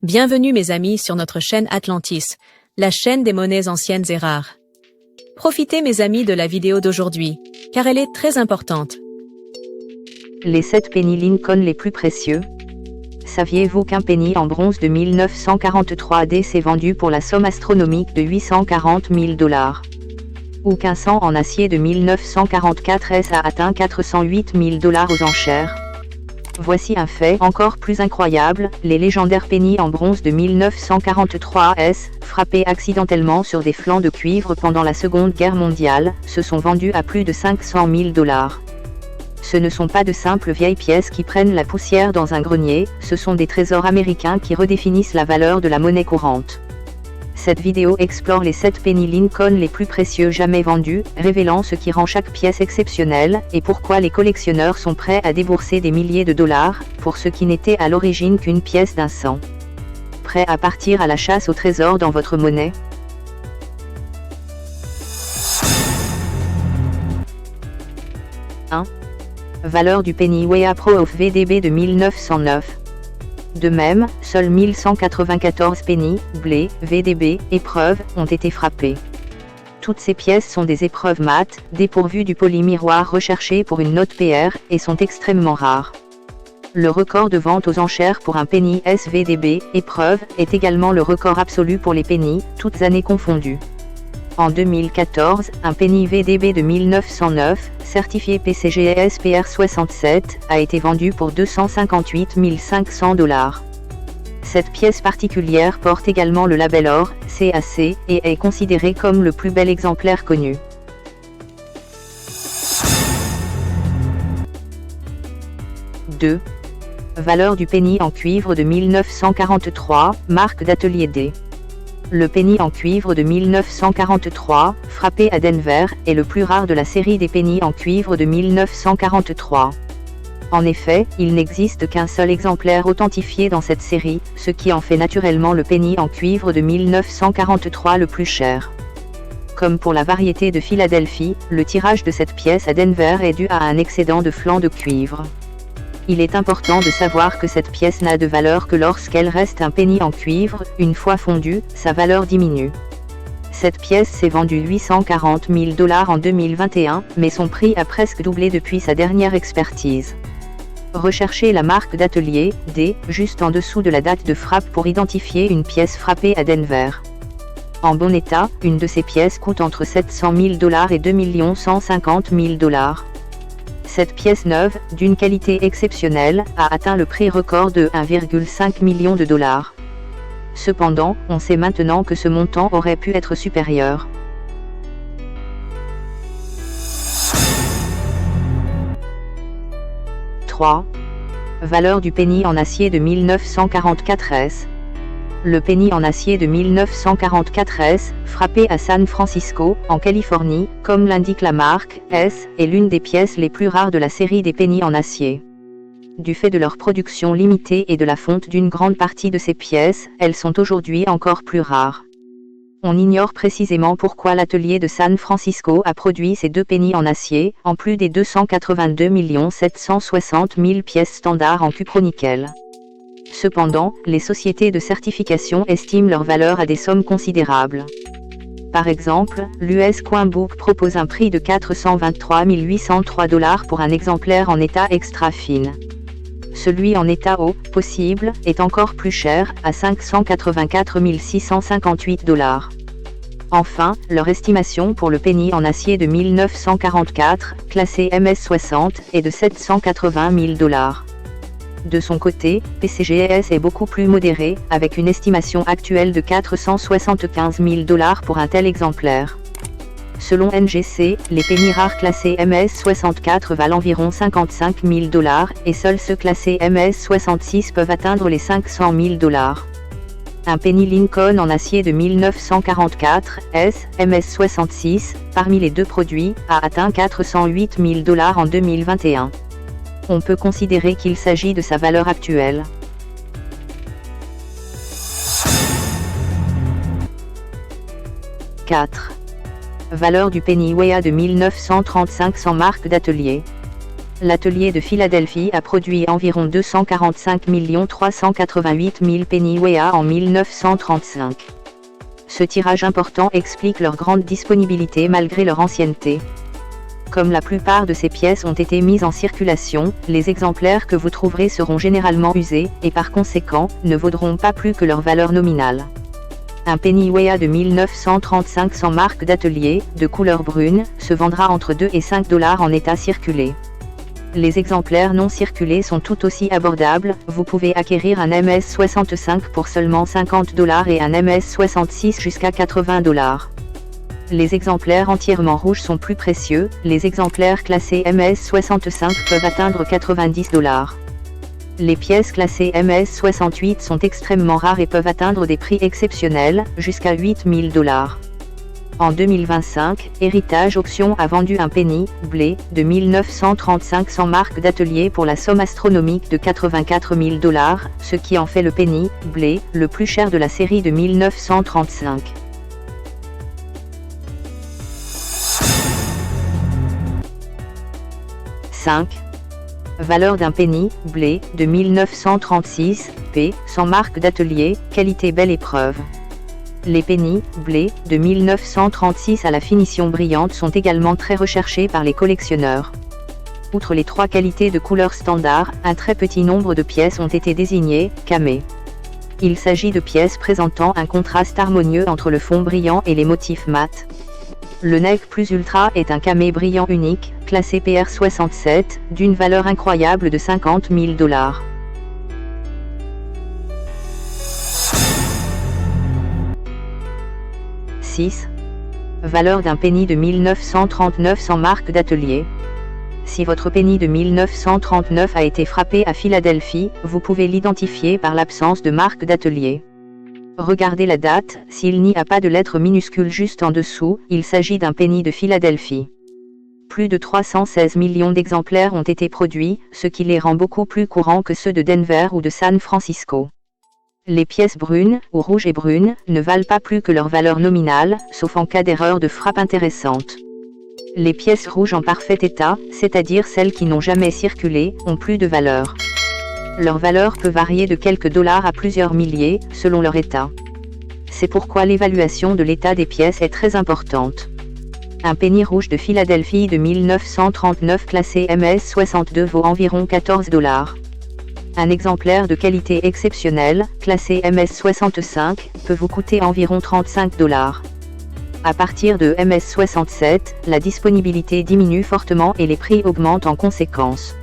Bienvenue mes amis sur notre chaîne Atlantis, la chaîne des monnaies anciennes et rares. Profitez mes amis de la vidéo d'aujourd'hui, car elle est très importante. Les 7 penny Lincoln les plus précieux. Saviez-vous qu'un penny en bronze de 1943 D s'est vendu pour la somme astronomique de 840 000 $? Ou qu'un 100 en acier de 1944 S a atteint 408 000 $ aux enchères? Voici un fait encore plus incroyable, les légendaires penny en bronze de 1943 S, frappés accidentellement sur des flancs de cuivre pendant la Seconde Guerre mondiale, se sont vendus à plus de 500 000 $. Ce ne sont pas de simples vieilles pièces qui prennent la poussière dans un grenier, ce sont des trésors américains qui redéfinissent la valeur de la monnaie courante. Cette vidéo explore les 7 penny Lincoln les plus précieux jamais vendus, révélant ce qui rend chaque pièce exceptionnelle, et pourquoi les collectionneurs sont prêts à débourser des milliers de dollars, pour ce qui n'était à l'origine qu'une pièce d'un cent. Prêt à partir à la chasse au trésor dans votre monnaie? Valeur du penny Wea Pro of VDB de 1909. De même, seuls 1194 penny, blé, VDB, épreuves, ont été frappés. Toutes ces pièces sont des épreuves mates, dépourvues du polymiroir recherché pour une note PR, et sont extrêmement rares. Le record de vente aux enchères pour un penny SVDB, épreuve, est également le record absolu pour les penny, toutes années confondues. En 2014, un penny VDB de 1909, certifié PCGS PR67, a été vendu pour 258 500 $. Cette pièce particulière porte également le label or, CAC, et est considérée comme le plus bel exemplaire connu. Valeur du penny en cuivre de 1943, marque d'atelier D. Le penny en cuivre de 1943, frappé à Denver, est le plus rare de la série des penny en cuivre de 1943. En effet, il n'existe qu'un seul exemplaire authentifié dans cette série, ce qui en fait naturellement le penny en cuivre de 1943 le plus cher. Comme pour la variété de Philadelphie, le tirage de cette pièce à Denver est dû à un excédent de flancs de cuivre. Il est important de savoir que cette pièce n'a de valeur que lorsqu'elle reste un penny en cuivre, une fois fondue, sa valeur diminue. Cette pièce s'est vendue 840 000 $ en 2021, mais son prix a presque doublé depuis sa dernière expertise. Recherchez la marque d'atelier, D, juste en dessous de la date de frappe pour identifier une pièce frappée à Denver. En bon état, une de ces pièces coûte entre 700 000 $ et 2 150 000 $. Cette pièce neuve, d'une qualité exceptionnelle, a atteint le prix record de 1,5 million de $. Cependant, on sait maintenant que ce montant aurait pu être supérieur. Valeur du penny en acier de 1944 S. Le penny en acier de 1944 S, frappé à San Francisco, en Californie, comme l'indique la marque, S, est l'une des pièces les plus rares de la série des penny en acier. Du fait de leur production limitée et de la fonte d'une grande partie de ces pièces, elles sont aujourd'hui encore plus rares. On ignore précisément pourquoi l'atelier de San Francisco a produit ces 2 penny en acier, en plus des 282 760 000 pièces standards en cupronickel. Cependant, les sociétés de certification estiment leur valeur à des sommes considérables. Par exemple, l'US Coin Book propose un prix de 423 803 $ pour un exemplaire en état extra fine. Celui en état haut, possible, est encore plus cher, à 584 658 $. Enfin, leur estimation pour le penny en acier de 1944, classé MS60, est de 780 000 $. De son côté, PCGS est beaucoup plus modéré, avec une estimation actuelle de 475 000 $ pour un tel exemplaire. Selon NGC, les penny rares classés MS64 valent environ 55 000 $, et seuls ceux classés MS66 peuvent atteindre les 500 000 $. Un penny Lincoln en acier de 1944, S, MS66, parmi les deux produits, a atteint 408 000 $ en 2021. On peut considérer qu'il s'agit de sa valeur actuelle. Valeur du penny Wea de 1935 sans marque d'atelier. L'atelier de Philadelphie a produit environ 245 388 000 penny wea en 1935. Ce tirage important explique leur grande disponibilité malgré leur ancienneté. Comme la plupart de ces pièces ont été mises en circulation, les exemplaires que vous trouverez seront généralement usés, et par conséquent, ne vaudront pas plus que leur valeur nominale. Un penny wea de 1935 sans marque d'atelier, de couleur brune, se vendra entre 2 et 5 $ en état circulé. Les exemplaires non circulés sont tout aussi abordables, vous pouvez acquérir un MS-65 pour seulement 50 $ et un MS-66 jusqu'à 80 $. Les exemplaires entièrement rouges sont plus précieux, les exemplaires classés MS-65 peuvent atteindre 90 $. Les pièces classées MS-68 sont extrêmement rares et peuvent atteindre des prix exceptionnels, jusqu'à 8 000 $. En 2025, Héritage Auction a vendu un penny, blé, de 1935 sans marque d'atelier pour la somme astronomique de 84 000 $, ce qui en fait le penny, blé, le plus cher de la série de 1935. Valeur d'un penny, blé, de 1936, p, sans marque d'atelier, qualité belle épreuve. Les penny, blé, de 1936 à la finition brillante sont également très recherchés par les collectionneurs. Outre les 3 qualités de couleur standard, un très petit nombre de pièces ont été désignées, camé. Il s'agit de pièces présentant un contraste harmonieux entre le fond brillant et les motifs mat. Le Neg Plus Ultra est un camé brillant unique, classé PR67, d'une valeur incroyable de 50 000 $. Valeur d'un penny de 1939 sans marque d'atelier. Si votre penny de 1939 a été frappé à Philadelphie, vous pouvez l'identifier par l'absence de marque d'atelier. Regardez la date, s'il n'y a pas de lettre minuscule juste en dessous, il s'agit d'un penny de Philadelphie. Plus de 316 millions d'exemplaires ont été produits, ce qui les rend beaucoup plus courants que ceux de Denver ou de San Francisco. Les pièces brunes, ou rouges et brunes, ne valent pas plus que leur valeur nominale, sauf en cas d'erreur de frappe intéressante. Les pièces rouges en parfait état, c'est-à-dire celles qui n'ont jamais circulé, ont plus de valeur. Leur valeur peut varier de quelques dollars à plusieurs milliers, selon leur état. C'est pourquoi l'évaluation de l'état des pièces est très importante. Un penny rouge de Philadelphie de 1939 classé MS62 vaut environ 14 $. Un exemplaire de qualité exceptionnelle, classé MS65, peut vous coûter environ 35 $. À partir de MS67, la disponibilité diminue fortement et les prix augmentent en conséquence.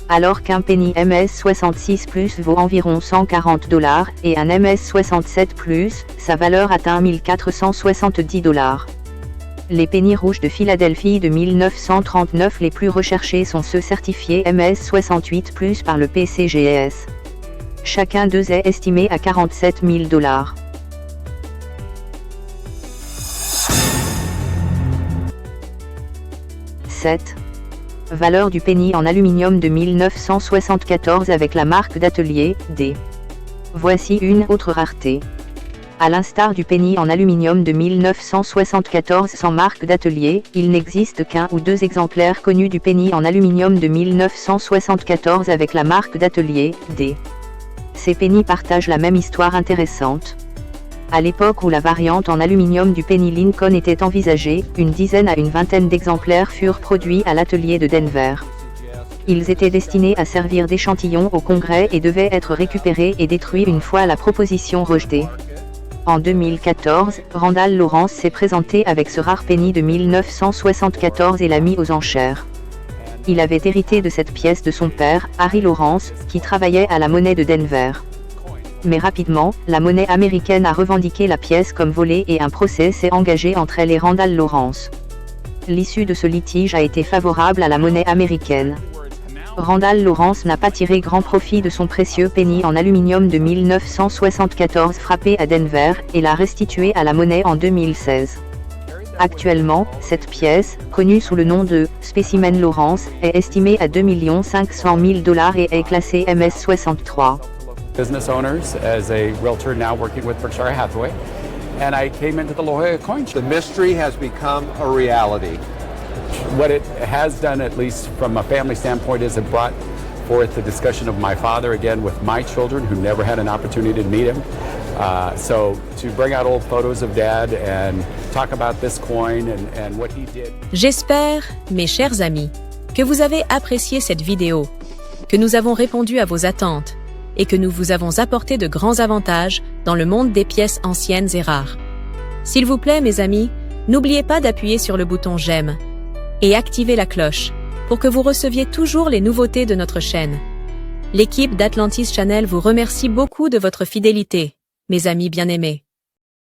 Alors qu'un penny MS66+, vaut environ 140 $, et un MS67+, sa valeur atteint 1470 $. Les penny rouges de Philadelphie de 1939 les plus recherchés sont ceux certifiés MS68+ par le PCGS. Chacun d'eux est estimé à 47 000 $. Valeur du penny en aluminium de 1974 avec la marque d'atelier, D. Voici une autre rareté. À l'instar du penny en aluminium de 1974 sans marque d'atelier, il n'existe qu'un ou deux exemplaires connus du penny en aluminium de 1974 avec la marque d'atelier, D. Ces penny partagent la même histoire intéressante. À l'époque où la variante en aluminium du penny Lincoln était envisagée, une dizaine à une vingtaine d'exemplaires furent produits à l'atelier de Denver. Ils étaient destinés à servir d'échantillon au Congrès et devaient être récupérés et détruits une fois la proposition rejetée. En 2014, Randall Lawrence s'est présenté avec ce rare penny de 1974 et l'a mis aux enchères. Il avait hérité de cette pièce de son père, Harry Lawrence, qui travaillait à la monnaie de Denver. Mais rapidement, la monnaie américaine a revendiqué la pièce comme volée et un procès s'est engagé entre elle et Randall Lawrence. L'issue de ce litige a été favorable à la monnaie américaine. Randall Lawrence n'a pas tiré grand profit de son précieux penny en aluminium de 1974 frappé à Denver, et l'a restitué à la monnaie en 2016. Actuellement, cette pièce, connue sous le nom de « Specimen Lawrence », est estimée à 2 500 000 $ et est classée MS63. Business owners as a realtor now working with Berkshire Hathaway, and I came into the La Jolla Coin Shop. The mystery has become a reality. what it has done, at least from a family standpoint, is it brought forth the discussion of my father again with my children who never had an opportunity to meet him. So to bring out old photos of Dad and talk about this coin and what he did. J'espère, mes chers amis, que vous avez apprécié cette vidéo, que nous avons répondu à vos attentes et que nous vous avons apporté de grands avantages dans le monde des pièces anciennes et rares. S'il vous plaît, mes amis, n'oubliez pas d'appuyer sur le bouton j'aime et activer la cloche pour que vous receviez toujours les nouveautés de notre chaîne. L'équipe d'Atlantis Channel vous remercie beaucoup de votre fidélité, mes amis bien-aimés.